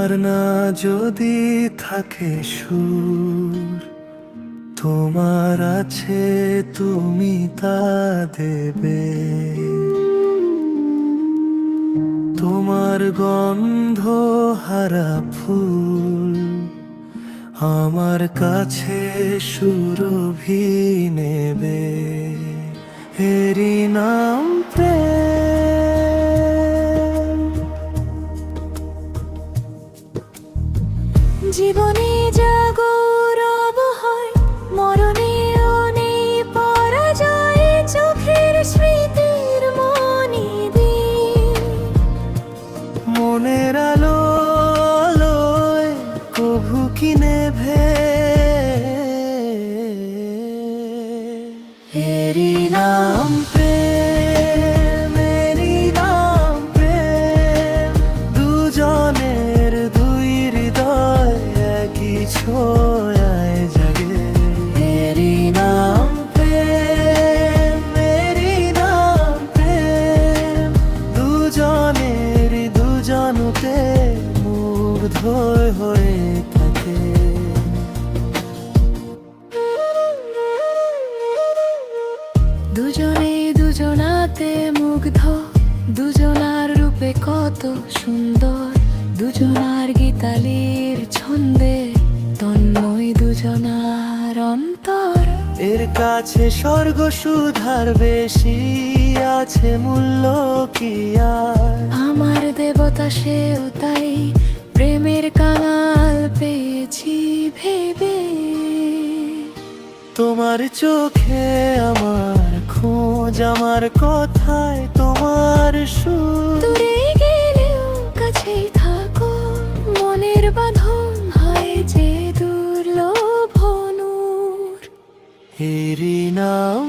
তোমার না যদি থাকে সুর, তোমার আছে তুমি তা দেবে। তোমার গন্ধ হারা ফুল আমার কাছে সুরভি নেবে। এরই নাম প্রেম। জীবনে যা গৌরব হয়, মরণেও নেই পরাজয়। চোখের স্মৃতির মনি দিন, মনের আলো আলোয় কভু কি নেভে। এরই নাম প্রেম, এরই নাম প্রেম। দুজনের দুই হৃদয় একই ছোঁয়ায় জাগে। এরই নাম প্রেম, এরই নাম প্রেম। দুজনের দুজনকে মুগ্ধ হয়ে থাকে। দুজনে দুজনাতে মুগ্ধ, দুজনার রূপে কত সুন্দর। দুজনার গীতালির ছন্দে তন্ময় দুজনার অন্তর। এর কাছে স্বর্গ সুধার বেশি আছে মূল্য কি আর। আমার দেবতা সেও তাই, প্রেমের কাঙাল পেয়েছি ভেবে। তোমার চোখে আমার খোঁজ, আমার কথায় তোমার সুর। দূরে গেলেও কাছেই থাকো, মনের বাঁধন হয় যে দুর্লভ নূর। এরই নাম